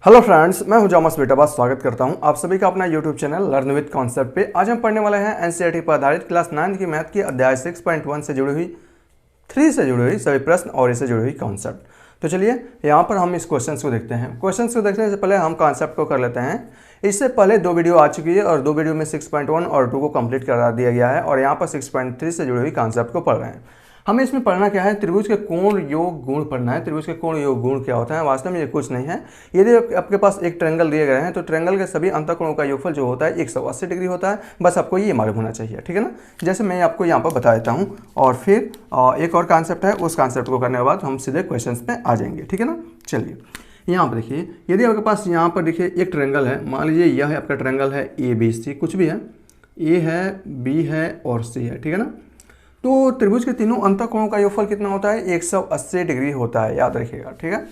Hello friends, मैं हूं जामस बेटाबाज। स्वागत करता हूं आप सभी का अपना YouTube channel learn with concept पे। आज हम पढ़ने वाले हैं एनसीईआरटी पर आधारित क्लास 9 की मैथ की अध्याय 6.1 से जुड़ी हुई 3 से जुड़ी हुई सभी प्रश्न और इससे जुड़ी हुई कॉन्सेप्ट। तो चलिए यहाँ पर हम इस क्वेश्चन को देखते हैं। क्वेश्चन को देखने से पहले हम कॉन्सेप्ट को कर लेते हैं। इससे पहले 2 वीडियो आ चुकी है और 2 वीडियो में 6.1 और 2 को कंप्लीट करा दिया गया है और यहाँ पर 6.3 से जुड़ी हुई कॉन्सेप्ट को पढ़ रहे हैं। हमें इसमें पढ़ना क्या है, त्रिभुज के कोण योग गुण पढ़ना है। त्रिभुज के कोण योग गुण क्या होता है, वास्तव में ये कुछ नहीं है। यदि आपके पास एक ट्रायंगल दिए गए हैं तो ट्रायंगल के सभी अंतःकोणों का योगफल जो होता है 180 डिग्री होता है। बस आपको ये मालूम होना चाहिए, ठीक है ना। जैसे मैं आपको यहाँ पर बता देता हूँ और फिर एक और कॉन्सेप्ट है, उस कॉन्सेप्ट को करने के बाद हम सीधे क्वेश्चन पे आ जाएंगे, ठीक है ना। चलिए यहाँ पर देखिए, यदि आपके पास यहाँ पर देखिए एक ट्रायंगल है, मान लीजिए यह है आपका ट्रायंगल है ABC, कुछ भी है, A है, B है और C है, ठीक है ना। तो त्रिभुज के तीनों अंतःकोणों का योगफल कितना होता है, 180 डिग्री होता है, याद रखिएगा, ठीक है।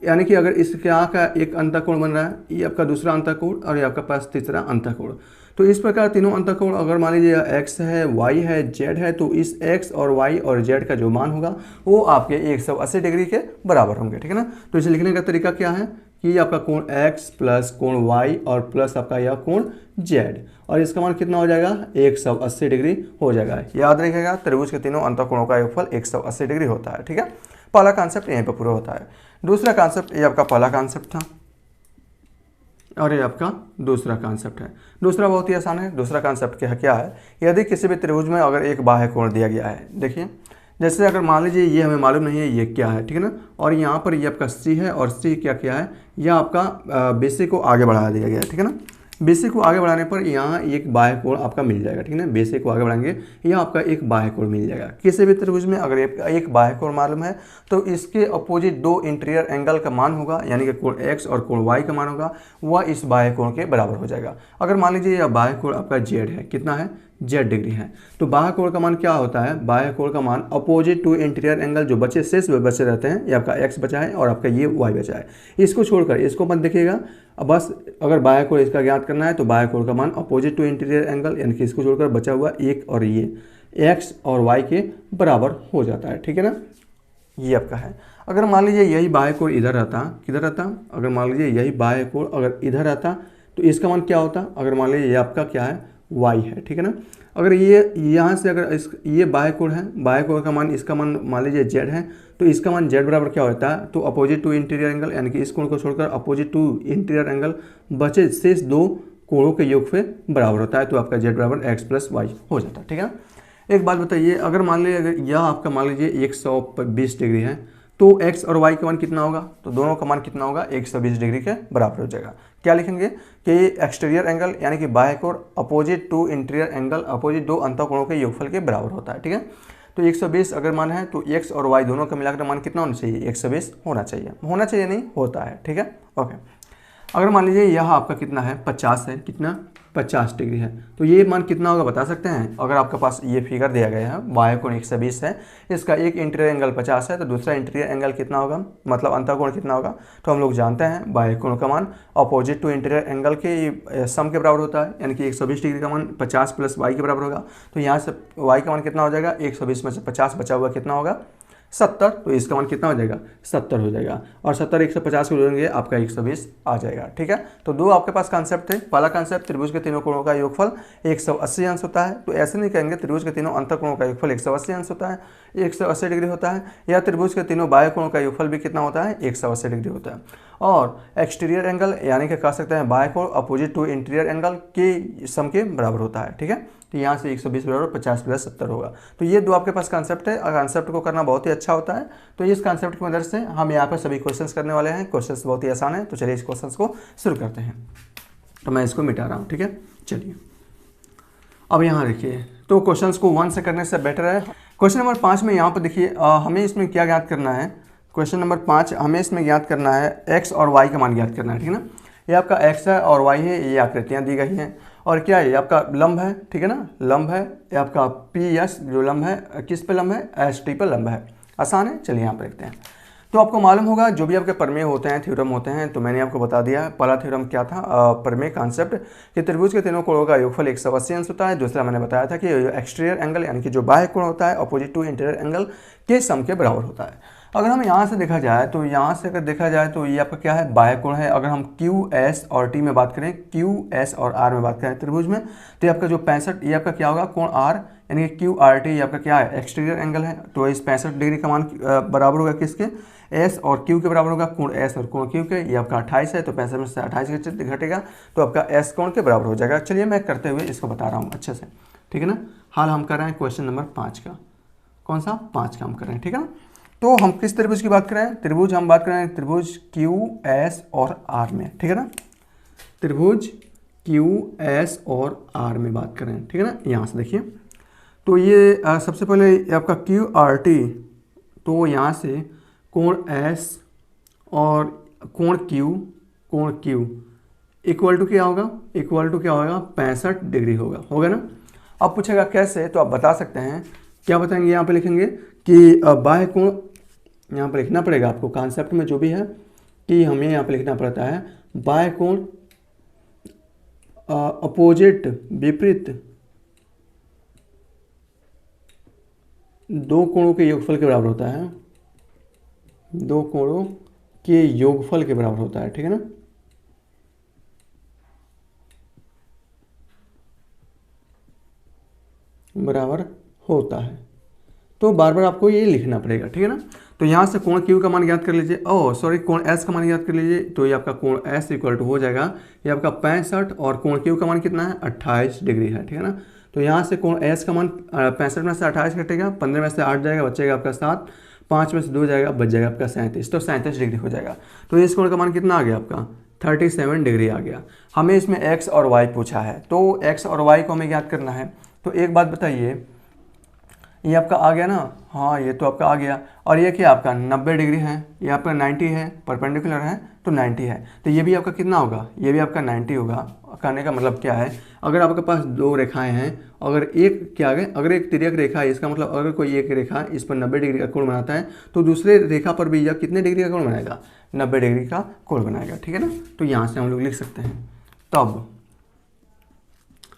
यानी कि अगर इसके यहाँ का एक अंतःकोण बन रहा है, ये आपका दूसरा अंतःकोण और ये आपका पास तीसरा अंतःकोण, तो इस प्रकार तीनों अंतःकोण अगर मान लीजिए x है, y है, z है, तो इस x और y और z का जो मान होगा वो आपके 180 डिग्री के बराबर होंगे, ठीक है ना। तो इसे लिखने का तरीका क्या है कि आपका कोण x प्लस कोण y और प्लस आपका यह कोण z, और इसका मान कितना हो जाएगा, 180 डिग्री हो जाएगा। याद रखिएगा, त्रिभुज के तीनों अंतःकोणों का योगफल 180 डिग्री होता है, ठीक है। पहला कॉन्सेप्ट यहीं पर पूरा होता है। दूसरा कॉन्सेप्ट, ये आपका पहला कॉन्सेप्ट था और ये आपका दूसरा कॉन्सेप्ट है। दूसरा बहुत ही आसान है। दूसरा कॉन्सेप्ट क्या है, यदि किसी भी त्रिभुज में अगर एक बाह्य कोण दिया गया है, देखिए जैसे अगर मान लीजिए ये हमें मालूम नहीं है ये क्या है, ठीक है ना, और यहाँ पर ये आपका C है और C क्या है, यह आपका BC को आगे बढ़ा दिया गया है, ठीक है ना। BC को आगे बढ़ाने पर यहाँ एक बाह्य कोण आपका मिल जाएगा, ठीक है ना। BC को आगे बढ़ाएंगे यह आपका एक बाह्य कोण मिल जाएगा। किसी भी त्रिभुज में अगर एक बाह्य कोण मालूम है तो इसके अपोजिट 2 इंटीरियर एंगल का मान होगा, यानी कि कोण x और कोण y का मान होगा, वह इस बाह्य कोण के बराबर हो जाएगा। अगर मान लीजिए यह बाह्य कोण आपका z है, कितना है, z डिग्री है, तो बाह्य कोण का मान क्या होता है, बाह्य कोण का मान अपोजिट टू इंटीरियर एंगल जो बचे शेष बचे रहते हैं, ये आपका x बचा है और आपका ये y बचा है, इसको छोड़कर इसको मत देखिएगा। अब बस अगर बाह्य कोण इसका ज्ञात करना है तो बाह्य कोण का मान अपोजिट टू इंटीरियर एंगल, यानी कि इसको छोड़कर बचा हुआ एक और ये x और y के बराबर हो जाता है, ठीक है ना। ये आपका है। अगर मान लीजिए यही बाह्य कोण इधर रहता, किधर रहता, अगर मान लीजिए यही बाह्य कोण अगर इधर रहता तो इसका मान क्या होता, अगर मान लीजिए ये आपका क्या है, y है, ठीक है ना। अगर ये यहाँ से अगर ये बाह्य कोण है, बाह्य कोण का मान, इसका मान मान लीजिए z है, तो इसका मान z बराबर क्या होता है, तो अपोजिट टू इंटीरियर एंगल, यानी कि इस कोण को छोड़कर अपोजिट टू इंटीरियर एंगल बचे शेष 2 कोणों के योग से बराबर होता है, तो आपका z बराबर x प्लस वाई हो जाता है, ठीक है। एक बात बताइए, अगर मान लीजिए अगर यह आपका मान लीजिए 120 डिग्री है तो x और y का मान कितना होगा, तो दोनों का मान कितना होगा, 120 डिग्री के बराबर हो जाएगा। क्या लिखेंगे कि एक्सटीरियर एंगल यानी कि बाह्य कोण opposite to interior angle opposite 2 अंतःकोणों के योगफल के बराबर होता है, ठीक है। तो 120 अगर मान है तो x और y दोनों का मिलाकर मान कितना होना चाहिए, 120 होना चाहिए नहीं, होता है, ठीक है, ओके। अगर मान लीजिए यह आपका कितना है, 50 है, कितना 50 डिग्री है, तो ये मान कितना होगा बता सकते हैं। अगर आपके पास ये फिगर दिया गया है, बाह्य कोण 120 है, इसका एक इंटीरियर एंगल 50 है, तो दूसरा इंटीरियर एंगल कितना होगा, मतलब अंतःकोण कितना होगा, तो हम लोग जानते हैं बाह्य कोण का मान अपोजिट टू इंटीरियर एंगल के सम के बराबर होता है, यानी कि 120 डिग्री का मान 50 प्लस y के बराबर होगा। तो यहाँ से y का मान कितना हो जाएगा, 120 में से 50 बचा हुआ कितना होगा, 70, तो इसका मान कितना हो जाएगा, 70 हो जाएगा, और 70 150 को जोड़ेंगे आपका 120 आ जाएगा, ठीक है। तो 2 आपके पास कॉन्सेप्ट थे। पहला कॉन्सेप्ट, त्रिभुज के तीनों कोणों का योगफल 180 अंश होता है, तो ऐसे नहीं कहेंगे त्रिभुज के तीनों अंतःकोणों का योगफल 180 अंश होता है, 180 डिग्री होता है, या त्रिभुज के तीनों बाह्य कोणों का योगफल भी कितना होता है, 180 डिग्री होता है। और एक्सटीरियर एंगल यानी कि कह सकते हैं बाह्य कोण अपोजिट टू इंटीरियर एंगल के सम के बराबर होता है, ठीक है। तो यहाँ से 120 बराबर 50 प्लस 70 होगा। तो ये 2 आपके पास कॉन्सेप्ट है और कॉन्सेप्ट को करना बहुत ही अच्छा होता है। तो इस कॉन्सेप्ट की मदद से हम यहाँ पर सभी क्वेश्चंस करने वाले हैं। क्वेश्चंस बहुत ही आसान है, तो चलिए इस क्वेश्चंस को शुरू करते हैं। तो मैं इसको मिटा रहा हूँ, ठीक है। चलिए अब यहाँ देखिए, तो क्वेश्चंस को 1 से करने से बेटर है। क्वेश्चन नंबर 5 में यहाँ पर देखिए, हमें इसमें क्या ज्ञात करना है, क्वेश्चन नंबर 5 हमें इसमें ज्ञात करना है x और y का मान ज्ञात करना है, ठीक है ना। ये आपका x है और y है, ये आकृतियाँ दी गई हैं, और क्या है, ये आपका लंब है, ठीक है ना, लंब है, ये आपका PS जो लंब है, किस पे लंब है, ST पे लंब है। आसान है, चलिए यहाँ पर देखते हैं। तो आपको मालूम होगा जो भी आपके प्रमेय होते हैं, थ्योरम होते हैं, तो मैंने आपको बता दिया। पहला थ्योरम क्या था, प्रमेय कॉन्सेप्ट कि त्रिभुज के तीनों कोणों का योगफल 180 अंश होता है। दूसरा मैंने बताया था कि एक्सटीरियर एंगल यानी कि जो बाह्य कोण होता है अपोजिट टू इंटीरियर एंगल के सम के बराबर होता है। अगर हम यहाँ से देखा जाए तो यहाँ से अगर देखा जाए तो ये आपका क्या है, बाह्य कोण है। अगर हम क्यू एस और टी में बात करें, क्यू एस और आर में बात करें त्रिभुज में, तो ये आपका जो 65 ये आपका क्या होगा, कोण आर यानी कि क्यू आर टी ये आपका क्या है, एक्सटीरियर एंगल है। तो इस 65 डिग्री का मान बराबर होगा किसके, एस और क्यू के बराबर होगा, कोण एस और कोण क्यू के। ये आपका 28 है तो 65 में से 28 घटेगा तो आपका एस कोण के बराबर हो जाएगा। चलिए मैं करते हुए इसको बता रहा हूँ अच्छे से, ठीक है ना। हाल हम कर रहे हैं क्वेश्चन नंबर 5 का, कौन सा 5 का हम कर रहे हैं, ठीक है ना। तो हम किस त्रिभुज की बात कर रहे हैं, त्रिभुज हम बात कर रहे हैं त्रिभुज क्यू एस और आर में, ठीक है ना। त्रिभुज क्यू एस और आर में बात कर रहे हैं, ठीक है ना। यहाँ से देखिए तो ये सबसे पहले आपका क्यू आर टी, तो यहाँ से कोण एस और कोण क्यू इक्वल टू क्या होगा, इक्वल टू क्या होगा, 65 डिग्री होगा ना। अब पूछेगा कैसे, तो आप बता सकते हैं, क्या बताएंगे, यहाँ पे लिखेंगे कि बाह्य कोण, यहाँ पे लिखना पड़ेगा आपको कॉन्सेप्ट में जो भी है कि हमें यहाँ पे लिखना पड़ता है बाह्य कोण अपोजिट विपरीत दो कोणों के योगफल के बराबर होता है, दो कोणों के योगफल के बराबर होता है, ठीक है ना। बराबर होता है, तो बार बार आपको ये लिखना पड़ेगा, ठीक है ना। तो यहाँ से कोण क्यू का मान ज्ञात कर लीजिए, कोण एस का मान ज्ञात कर लीजिए। तो ये आपका कोण एस इक्वल टू हो जाएगा, ये आपका 65 और कोण क्यू का मान कितना है, 28 डिग्री है, ठीक है ना। तो यहाँ से कोण एस का मान 65 में से 28 घटेगा, 15 में से 8 जाएगा, बचेगा आपका 7, 5 में से 2 जाएगा, बच जाएगा आपका 37, तो 37 डिग्री हो जाएगा। तो इस कोण का मान कितना आ गया आपका, 37 डिग्री आ गया। हमें इसमें एक्स और वाई पूछा है, तो एक्स और वाई को हमें ज्ञात करना है। तो एक बात बताइए, ये आपका आ गया ना, हाँ ये तो आपका आ गया, और ये क्या आपका 90 डिग्री है, ये आपका 90 है, परपेंडिकुलर है तो 90 है, तो ये भी आपका कितना होगा, ये भी आपका 90 होगा। कहने का मतलब क्या है, अगर आपके पास दो रेखाएं हैं, अगर एक क्या है, अगर एक तिर्यक रेखा है, इसका मतलब अगर कोई एक रेखा इस पर 90 डिग्री का कोण बनाता है तो दूसरे रेखा पर भी यह कितने डिग्री का कोण बनाएगा, 90 डिग्री का कोण बनाएगा, ठीक है ना। तो यहाँ से हम लोग लिख सकते हैं, तब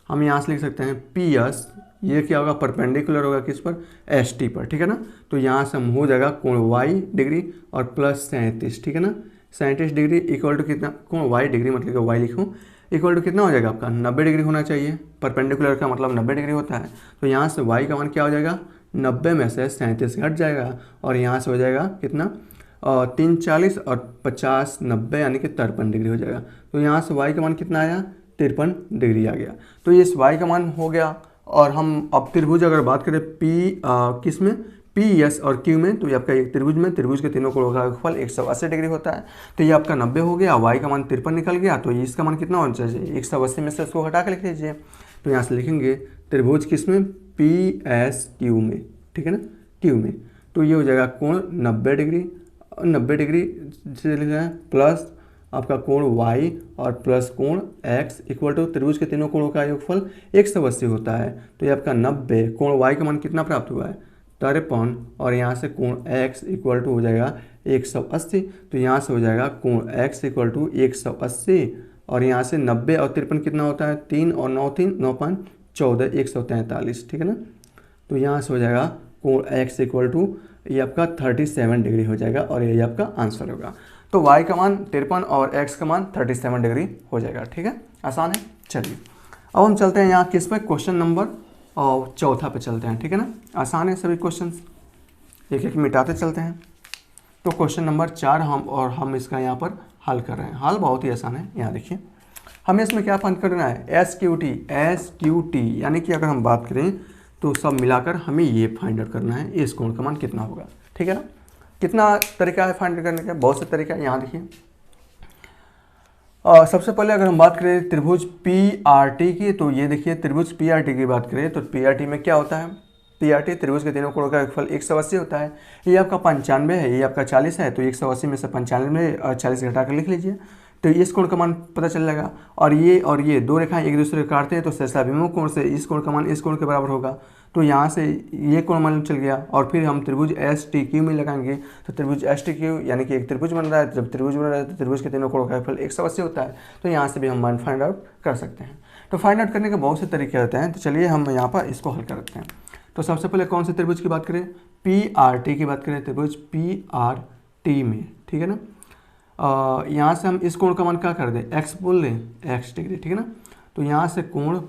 हम यहाँ से लिख सकते हैं पी एस, ये क्या होगा, परपेंडिकुलर होगा किस पर, एस टी पर, ठीक है ना। तो यहाँ से हम हो जाएगा कोण वाई डिग्री और प्लस 37, ठीक है ना। 37 डिग्री इक्वल टू कितना, कोण वाई डिग्री मतलब कि वाई लिखूँ, इक्वल टू कितना हो जाएगा आपका 90 डिग्री होना चाहिए, परपेंडिकुलर का मतलब 90 डिग्री होता है। तो यहाँ से वाई का मान क्या हो जाएगा, 90 में से 37 घट जाएगा और यहाँ से हो जाएगा कितना, 3 40 और 50 90 यानी कि 53 डिग्री हो जाएगा। तो यहाँ से वाई का मान कितना आया, 53 डिग्री आ गया। तो ये वाई का मान हो गया। और हम अब त्रिभुज अगर बात करें पी किस में, पी एस और क्यू में, तो ये आपका एक त्रिभुज में, त्रिभुज के तीनों कोणों का योगफल 180 डिग्री होता है। तो ये आपका 90 हो गया, वाई का मान 53 निकल गया, तो इसका मान कितना होना चाहिए, 180 में से उसको हटा के लिख लीजिए। तो यहाँ से लिखेंगे त्रिभुज किस में, पी एस क्यू में, ठीक है ना, क्यू में। तो ये हो जाएगा कोण 90 डिग्री, 90 डिग्री से लिख रहे हैं प्लस आपका कोण y और प्लस कोण x इक्वल टू त्रिभुज के तीनों कोणों का योगफल 180 होता है। तो ये आपका 90, कोण y का मान कितना प्राप्त हुआ है, 53, और यहाँ से कोण x इक्वल टू हो जाएगा 180। तो यहाँ से हो जाएगा कोण x इक्वल टू 180, और यहाँ से 90 और 53 कितना होता है, 3 और 9 3 9 5 14 143, ठीक है ना। तो यहाँ से हो जाएगा कोण x इक्वल टू ये आपका 37 डिग्री हो जाएगा और ये आपका आंसर होगा। तो y का मान 53 और x का मान 37 डिग्री हो जाएगा, ठीक है, आसान है। चलिए अब हम चलते हैं यहाँ किस पे, क्वेश्चन नंबर और चौथा पे चलते हैं, ठीक है ना। आसान है सभी क्वेश्चन, एक एक मिटाते चलते हैं। तो क्वेश्चन नंबर 4 हम इसका यहाँ पर हल कर रहे हैं। हल बहुत ही आसान है, यहाँ देखिए हमें इसमें क्या फाइंड करना है, एस क्यू टी, यानी कि अगर हम बात करें तो सब मिलाकर हमें ये फाइंड आउट करना है इस कोण का मान कितना होगा, ठीक है ना। कितना तरीका है फाइंड करने का, बहुत से तरीका है। यहाँ देखिए सबसे पहले अगर हम बात करें त्रिभुज पी आर टी की, तो ये देखिए त्रिभुज पी आर टी की बात करें तो पी आर टी में क्या होता है, पी आर टी त्रिभुज के तीनों कोणों का योगफल 180 होता है। ये आपका 95 है, ये आपका 40 है, तो 180 में से 95 में 40 घटा कर लिख लीजिए, तो इस कोण का मान पता चल जाएगा। और ये दो रेखाएं एक दूसरे को काटते हैं तो सहस्राभिमुख कोण से इस कोण का मान इस कोण के बराबर होगा। तो यहाँ से ये कोण मालूम चल गया, और फिर हम त्रिभुज एस टी क्यू में लगाएंगे तो त्रिभुज एस टी क्यू यानी कि एक त्रिभुज बन रहा है। जब त्रिभुज बन रहा है तो त्रिभुज के तीनों कोणों का योगफल 180 होता है। तो यहाँ से भी हम मान फाइंड आउट कर सकते हैं। तो फाइंड आउट करने के बहुत से तरीके होते हैं, तो चलिए हम यहाँ पर इसको हल करते हैं। तो सबसे पहले कौन से त्रिभुज की बात करें, PRT की बात करें त्रिभुज PRT में, ठीक है ना, यहाँ से हम इस कोण का मान क्या कर दें, x बोल दें, x डिग्री, ठीक है ना। तो यहाँ से कोण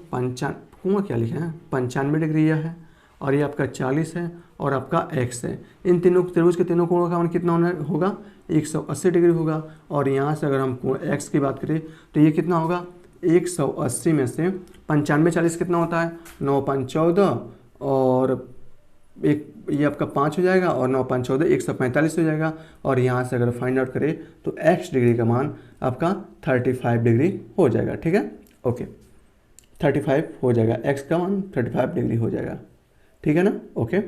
कोण क्या लिखा है, 95 डिग्री यह है, और ये आपका 40 है, और आपका x है। इन तीनों त्रिभुज के तीनों कोणों का मान कितना होगा, 180 डिग्री होगा। और यहाँ से अगर हम कोण x की बात करें तो ये कितना होगा, 180 में से 95 40 कितना होता है, 9 5 14, और एक ये आपका 5 हो जाएगा, और 9 5 14 145 हो जाएगा। और यहाँ से अगर फाइंड आउट करें तो x डिग्री का मान आपका 35 डिग्री हो जाएगा, ठीक है, ओके, 35 हो जाएगा, x का मान 35 डिग्री हो जाएगा, ठीक है ना, ओके।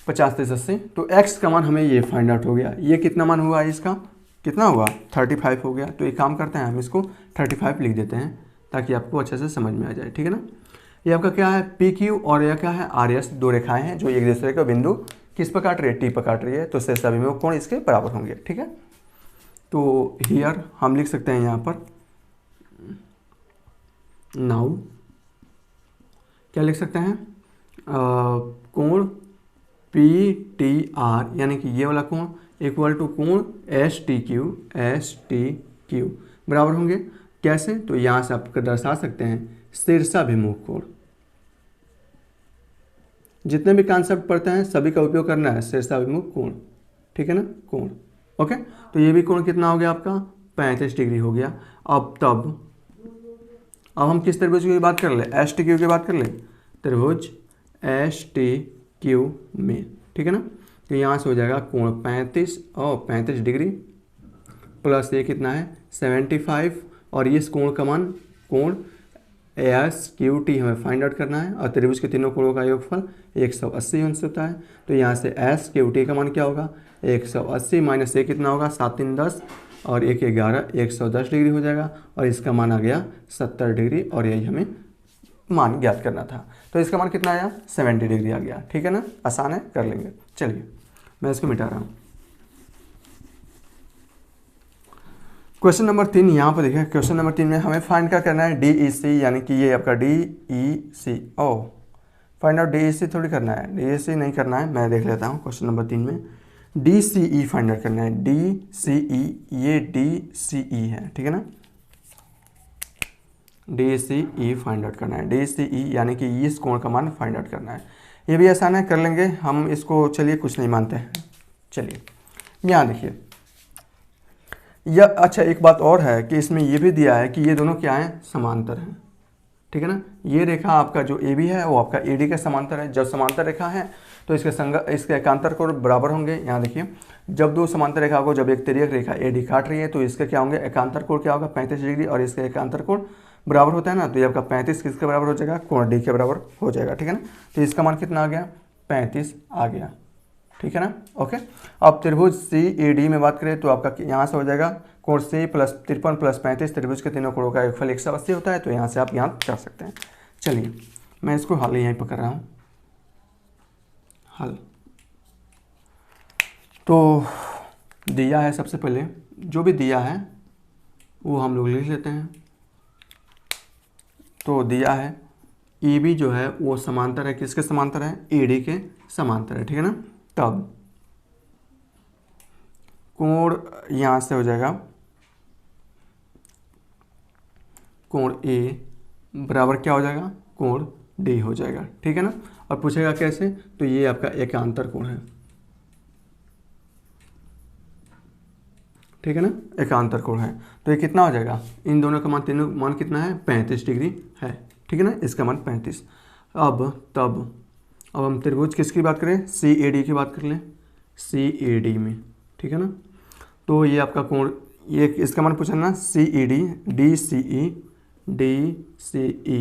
50 30 80, तो x का मान हमें ये फाइंड आउट हो गया। ये कितना मान हुआ, इसका कितना हुआ, 35 हो गया। तो एक काम करते हैं, हम इसको 35 लिख देते हैं ताकि आपको अच्छे से समझ में आ जाए, ठीक है ना। ये आपका क्या है, PQ, और यह क्या है, RS, दो रेखाएं हैं जो एक दूसरे का बिंदु किस पर काट रही है, T पर काट रही है। तो शेष अभिमुख कोण इसके बराबर होंगे, ठीक है। तो हियर हम लिख सकते हैं यहाँ पर नाउ क्या लिख सकते हैं, कोण PTR यानी कि ये वाला कोण इक्वल टू कोण STQ बराबर होंगे। कैसे, तो यहाँ से आप दर्शा सकते हैं शीर्षाभिमुख कोण। जितने भी कॉन्सेप्ट पढ़ते हैं सभी का उपयोग करना है, शीर्षाभिमुख कोण, ठीक है ना, कोण, ओके। तो ये भी कोण कितना हो गया आपका, 35 डिग्री हो गया। अब हम किस त्रिभुज की बात कर ले, STQ की बात कर ले, त्रिभुज STQ में, ठीक है ना। तो यहाँ से हो जाएगा कोण 35 और 35 डिग्री प्लस ये कितना है 75, और ये कोण का मान कोण SQT हमें फाइंड आउट करना है, और त्रिभुज के तीनों कोणों का योगफल 180 अंश होता है। तो यहाँ से SQT का मान क्या होगा, 180 माइनस ये कितना होगा, 7 3 10, और 1 11 110 डिग्री हो जाएगा, और इसका मान आ गया 70 डिग्री, और यही हमें मान ज्ञात करना था। तो इसका मान कितना आया, 70 डिग्री आ गया, ठीक है ना, आसान है, कर लेंगे। चलिए मैं इसको मिटा रहा हूँ। क्वेश्चन नंबर 3 यहाँ पर देखिए, क्वेश्चन नंबर 3 में हमें फाइंड क्या करना है, DEC, यानी कि ये आपका DEC, फाइंड आउट DEC थोड़ी करना है, DEC नहीं करना है, मैं देख लेता हूँ। क्वेश्चन नंबर 3 में DCE फाइंड आउट करना है, DCE, ये DCE है, ठीक है ना, DCE फाइंड आउट करना है, DCE यानी कि इस कोण का मान फाइंड आउट करना है। ये भी आसान है, कर लेंगे हम इसको। चलिए कुछ नहीं मानते हैं, चलिए यहाँ देखिए, या अच्छा एक बात और है कि इसमें ये भी दिया है कि ये दोनों क्या हैं, समांतर हैं, ठीक है ना। ये रेखा आपका जो AB है वो आपका AD के समांतर है। जब समांतर रेखा है तो इसके एकांतर कोण बराबर होंगे। यहाँ देखिए, जब दो समांतर रेखा को, जब एक तिर्यक रेखा AD काट रही है तो इसके क्या होंगे, एकांतर कोण क्या होगा, 35 डिग्री, और इसके एकांतर कोण बराबर होता है ना। तो ये आपका 35 किसके बराबर हो जाएगा, कोण D के बराबर हो जाएगा, ठीक है ना। तो इसका मान कितना आ गया, 35 आ गया, ठीक है ना, ओके। अब त्रिभुज CAD में बात करें तो आपका यहाँ से हो जाएगा कोण C प्लस 53 प्लस 35, त्रिभुज के तीनों कोणों का योगफल 180 होता है। तो यहाँ से आप ज्ञात कर सकते हैं। चलिए मैं इसको हल यहीं पर कर रहा हूँ, हल। तो दिया है, सबसे पहले जो भी दिया है वो हम लोग लिख लेते हैं। तो दिया है EB जो है वो समांतर है, किसके समांतर है, AD के समांतर है, ठीक है ना। तब कोण यहाँ से हो जाएगा कोण A बराबर क्या हो जाएगा, कोण D हो जाएगा, ठीक है ना। और पूछेगा कैसे, तो ये आपका एकांतर कोण है, ठीक है ना, एकांतर कोण है। तो ये कितना हो जाएगा, इन दोनों का मान, तीनों मान कितना है, 35 डिग्री है, ठीक है ना, इसका मान 35। अब हम त्रिभुज किसकी बात करें, CAD की बात कर लें, CAD में, ठीक है ना। तो ये आपका कोण, ये इसका मान पूछा ना, CED, DCE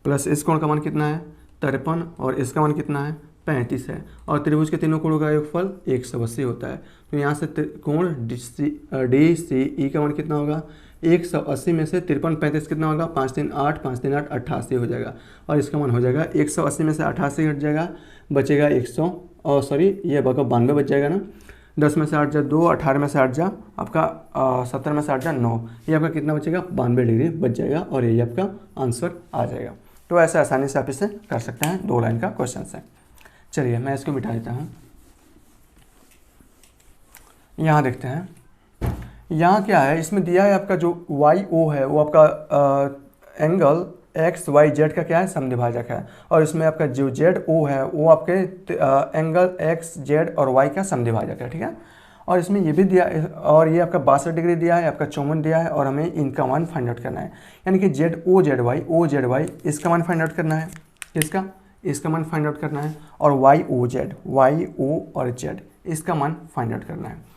प्लस इस कोण का मान कितना है, 53, और इसका मान कितना है, 35 है। और त्रिभुज के तीनों कोणों का योगफल 180 होता है। तो यहाँ से कोण DCE का मान कितना होगा, 180 में से 53 35 कितना होगा, 5 3 8 5 3 8 88 हो जाएगा। और इसका मान हो जाएगा 180 में से 88 हट जाएगा, बचेगा 100, और सॉरी ये बका 92 बच जाएगा ना। 10 में से 8 जा 2, 18 में से 8 जा आपका 70 में से 8 जा 9, ये आपका कितना बचेगा, 92 डिग्री बच जाएगा, और ये आपका आंसर आ जाएगा। तो ऐसे आसानी से आप इसे कर सकते हैं, 2 लाइन का क्वेश्चन है। चलिए मैं इसको मिटा देता हूँ। यहाँ देखते हैं, यहाँ क्या है, इसमें दिया है आपका जो वाई ओ है वो आपका एंगल एक्स वाई जेड का क्या है, समद्विभाजक है। और इसमें आपका जो जेड ओ है वो आपके एंगल एक्स जेड और वाई का समद्विभाजक है, ठीक है। और इसमें ये भी दिया, और ये आपका 62 डिग्री दिया है, आपका 54 दिया है, और हमें इनका मान फाइंड आउट करना है। यानी कि जेड ओ जेड वाई इसका मान फाइंड आउट करना है, इसका मान फाइंड आउट करना है। और वाई ओ और जेड इसका मान फाइंड आउट करना है।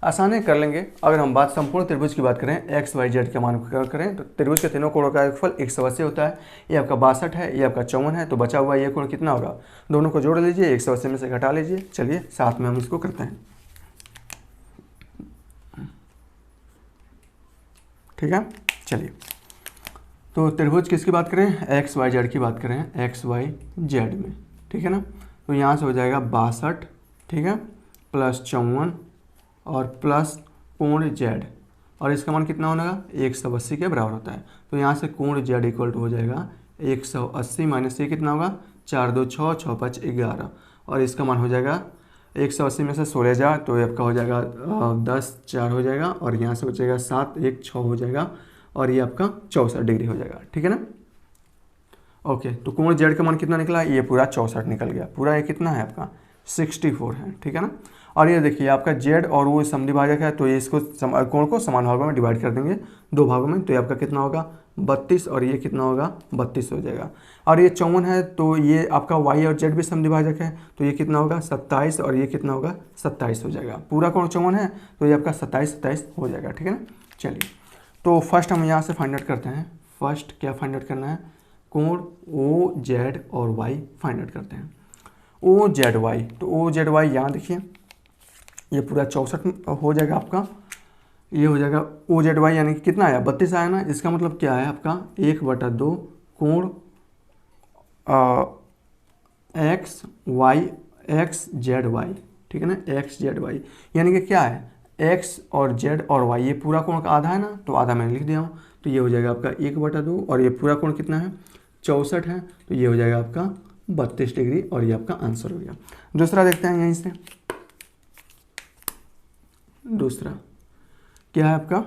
आसान है, कर लेंगे। अगर हम बात संपूर्ण त्रिभुज की बात करें, एक्स वाई जेड के मान को करें तो त्रिभुज के तीनों कोणों का योगफल 180 होता है। ये आपका 62 है, ये आपका 54 है, तो बचा हुआ ये कोण कितना होगा, दोनों को जोड़ लीजिए, 180 में से घटा लीजिए। चलिए साथ में हम इसको करते हैं, ठीक है। चलिए तो त्रिभुज किसकी बात करें, एक्स वाई जेड की बात करें, एक्स वाई जेड में, ठीक है ना। तो यहाँ से हो जाएगा 62, ठीक है, प्लस 54 और प्लस कोण जेड, और इसका मान कितना होगा, 180 के बराबर होता है। तो यहाँ से कोण जेड इक्वल टू हो जाएगा 180 माइनस ये कितना होगा, 4 2 6 6 5 11, और इसका मान हो जाएगा 180 में से 16 जा तो ये आपका हो जाएगा 10 4 हो जाएगा, और यहाँ से बचेगा 7 1 6 हो जाएगा, और ये आपका 64 डिग्री हो जाएगा, ठीक है ना। ओके, तो कोण जेड का मान कितना निकला, ये पूरा 64 निकल गया, पूरा ये कितना है आपका 64 है, ठीक है ना। और ये देखिए आपका जेड और वो समद्विभाजक है, तो ये इसको कोण को समान भागों में डिवाइड कर देंगे, दो भागों में, तो ये आपका कितना होगा 32, और ये कितना होगा 32 हो जाएगा। और ये 54 है, तो ये आपका वाई और जेड भी समद्विभाजक है, तो ये कितना होगा 27, और ये कितना होगा 27 हो जाएगा। पूरा कोण 54 है, तो ये आपका 27 हो जाएगा, ठीक है ना। चलिए तो फर्स्ट हम यहाँ से फाइंड आउट करते हैं। फर्स्ट क्या फाइंड आउट करना है, कोण ओ जेड और वाई फाइंड आउट करते हैं। ओ जेड वाई, तो ओ जेड वाई यहाँ देखिए, ये पूरा 64 हो जाएगा आपका, ये हो जाएगा ओ जेड वाई, यानी कि कितना आया 32 आया ना। इसका मतलब क्या है आपका 1/2 कोण X Y X Z Y, ठीक है ना, एक्स जेड वाई, यानी कि क्या है एक्स और जेड और वाई, ये पूरा कोण का आधा है ना, तो आधा मैंने लिख दिया हूँ, तो ये हो जाएगा आपका 1/2, और ये पूरा कोण कितना है 64 है, तो ये हो जाएगा आपका 32 डिग्री, और ये आपका आंसर हो गया। दूसरा देखते हैं यहीं से, दूसरा क्या है आपका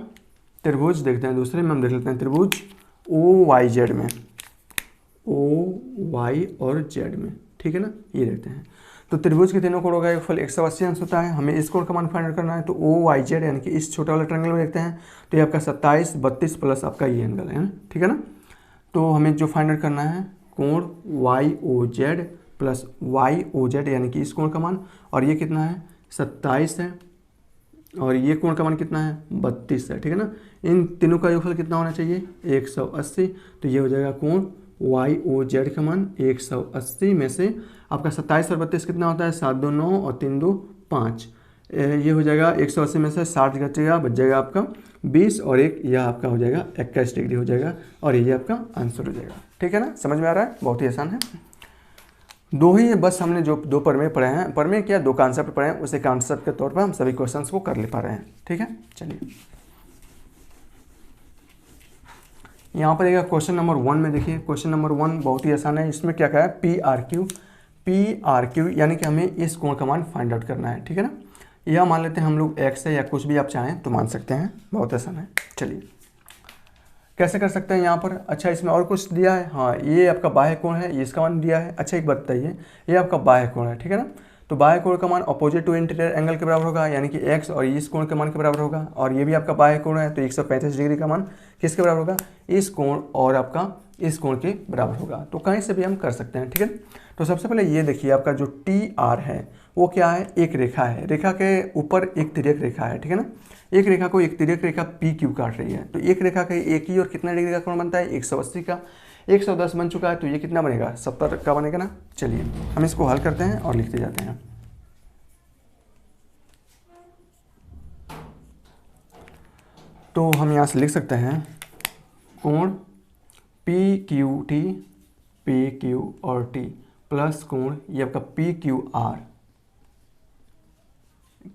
त्रिभुज, देखते हैं दूसरे में हम देख लेते हैं त्रिभुज ओ वाई जेड में, ओ वाई और जेड में, ठीक है ना, ये देखते हैं। तो त्रिभुज के तीनों कोणों का योगफल 180 अंश होता है, हमें इस कोण का मान फाइंड आउट करना है। तो ओ वाई जेड यानी कि इस छोटे वाले ट्रायंगल में देखते हैं, तो ये आपका 27 32 प्लस आपका ये एंगल है, ठीक है ना। तो हमें जो फाइंड आउट करना है कोण Y O Z plus Y O Z, यानी कि इस कोण का मान, और ये कितना है 27 है, और ये कोण का मान कितना है 32 है, ठीक है ना। इन तीनों का योगफल कितना होना चाहिए 180, तो ये हो जाएगा कोण वाई ओ जेड का मान 180 में से आपका 27 और 32 कितना होता है 7 2 9 और 3 2 5, ये हो जाएगा 180 में से 60 घटेगा, बच जाएगा आपका 20, और एक यह आपका हो जाएगा 21 डिग्री हो जाएगा, और ये आपका आंसर हो जाएगा, ठीक है ना। समझ में आ रहा है, बहुत ही आसान है। दो ही बस हमने जो दो प्रमेय पढ़े हैं, प्रमेय क्या दो कॉन्सेप्ट पढ़े हैं, उसे कॉन्सेप्ट के तौर पर हम सभी क्वेश्चंस को कर ले पा रहे हैं, ठीक है। चलिए यहाँ पर एक क्वेश्चन नंबर 1 में देखिए, क्वेश्चन नंबर 1 बहुत ही आसान है। इसमें क्या कहा है पी आर क्यू, यानी कि हमें इस कोण का मान फाइंड आउट करना है, ठीक है ना। यह मान लेते हैं हम लोग एक्स है, या कुछ भी आप चाहें तो मान सकते हैं, बहुत आसान है। चलिए कैसे कर सकते हैं यहाँ पर, अच्छा इसमें और कुछ दिया है, हाँ ये आपका बाह्य कोण है, इसका मान दिया है। अच्छा एक बात बताइए, ये आपका बाह्य कोण है, ठीक है ना। तो बाह्य कोण का मान अपोजिट टू इंटीरियर एंगल के बराबर होगा, यानी कि एक्स और इस कोण के मान के बराबर होगा, और ये भी आपका बाह्य कोण है, तो 135 डिग्री का मान किसके बराबर होगा, इस कोण और आपका इस कोण के बराबर होगा। तो कहीं से भी हम कर सकते हैं, ठीक है। तो सबसे पहले ये देखिए आपका जो टी आर है वो क्या है, एक रेखा है, रेखा के ऊपर एक तिर्यक रेखा है, ठीक है ना। एक रेखा को एक तिर्यक रेखा पी क्यू काट रही है, तो एक रेखा का एक ही और कितना डिग्री का कोण बनता है 180 का, 110 बन चुका है, तो ये कितना बनेगा 70 का बनेगा ना। चलिए हम इसको हल करते हैं और लिखते जाते हैं। तो हम यहाँ से लिख सकते हैं कोण पी क्यू और टी प्लस कोण ये आपका पी क्यू आर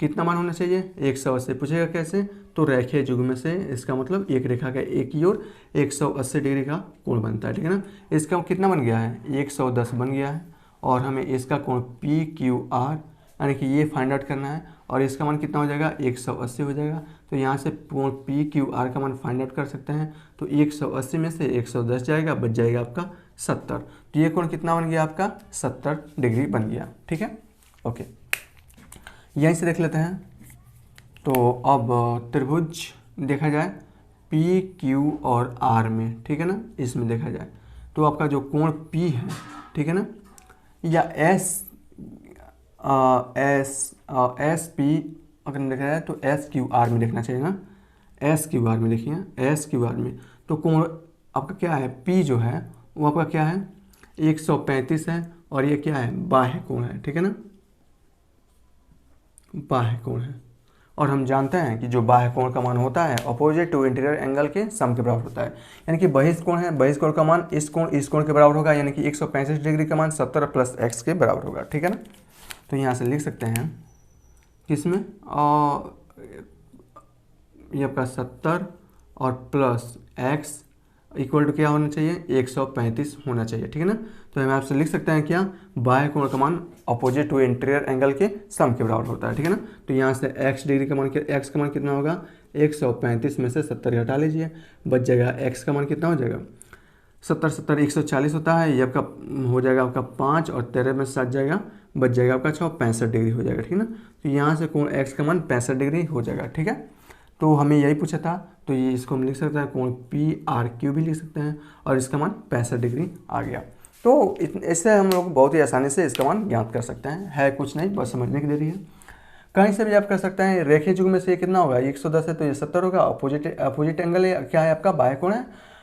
कितना मान होना चाहिए 180। पूछेगा कैसे, तो रेखीय युग्म से, इसका मतलब एक रेखा का एक ही ओर 180 डिग्री का कोण बनता है, ठीक है ना। इसका कितना बन गया है 110 बन गया है, और हमें इसका कोण पी क्यू आर यानी कि ये फाइंड आउट करना है और इसका मान कितना हो जाएगा 180 हो जाएगा। तो यहाँ से कोण पी क्यू आर का मान फाइंड आउट कर सकते हैं। तो 180 में से 110 जाएगा, बच जाएगा आपका 70। तो ये कोण कितना बन गया आपका 70 डिग्री बन गया। ठीक है, ओके, यहीं से देख लेते हैं। तो अब त्रिभुज देखा जाए पी क्यू और आर में, ठीक है ना, इसमें देखा जाए तो आपका जो कोण पी है, ठीक है ना, या एस पी अगर देखा जाए तो एस क्यू आर में देखना चाहिए ना, एस क्यू आर में देखिए, एस क्यू आर में तो कोण आपका क्या है, पी जो है वो आपका क्या है 135 है और ये क्या है बाह्य कोण है। ठीक है ना, बाह्य कोण है और हम जानते हैं कि जो बाह्य कोण का मान होता है अपोजिट टू इंटीरियर एंगल के सम के बराबर होता है। यानी कि बहिष्ठ कोण है, बहिष्ठ कोण का मान इस कोण के बराबर होगा, यानी कि 135 डिग्री का मान 70 प्लस एक्स के बराबर होगा। ठीक है ना, तो यहाँ से लिख सकते हैं किसमें ये आपका 70 और प्लस एक्स इक्वल टू क्या होना चाहिए 135 होना चाहिए। ठीक है ना, तो हम आपसे लिख सकते हैं क्या बाह्य कोण का मान अपोजिट टू इंटीरियर एंगल के सम के बराबर होता है। ठीक है ना, तो यहाँ से एक्स डिग्री का मान एक्स का मान कितना होगा 135 में से 70 घटा लीजिए, बच जाएगा एक्स का मान कितना हो जाएगा 70 140 होता है, ये आपका हो जाएगा आपका 5 और 13 में 7 जाएगा, बच जाएगा आपका 6 65 डिग्री हो जाएगा। ठीक है ना, तो यहाँ से कोण एक्स का मान 65 डिग्री हो जाएगा। ठीक है, तो हमें यही पूछा था, तो ये इसको हम लिख सकते हैं कोण पी आर क्यू भी लिख सकते हैं और इसका मान 65 डिग्री आ गया। तो इससे हम लोग बहुत ही आसानी से इसका मान ज्ञात कर सकते हैं, है कुछ नहीं, बस समझने की देरी है। कहीं से भी आप कर सकते हैं, रेखीय युग्म में से ये कितना होगा 110 है तो ये 70 होगा, अपोजिट एंगल क्या है आपका बाह्य कोण है,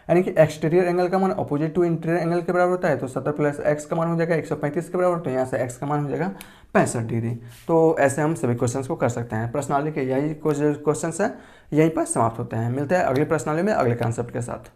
यानी कि एक्सटीरियर एंगल का मान अपोजिट टू इंटीरियर एंगल के बराबर होता है, तो 70 प्लस एक्स का मान हो जाएगा 135 के बराबर, तो यहाँ से एक्स का मान हो जाएगा 65 डिग्री। तो ऐसे हम सभी क्वेश्चंस को कर सकते हैं। प्रश्नावली के यही क्वेश्चंस है, यहीं पर समाप्त होते हैं। मिलते हैं अगले प्रश्नावली में अगले कॉन्सेप्ट के साथ।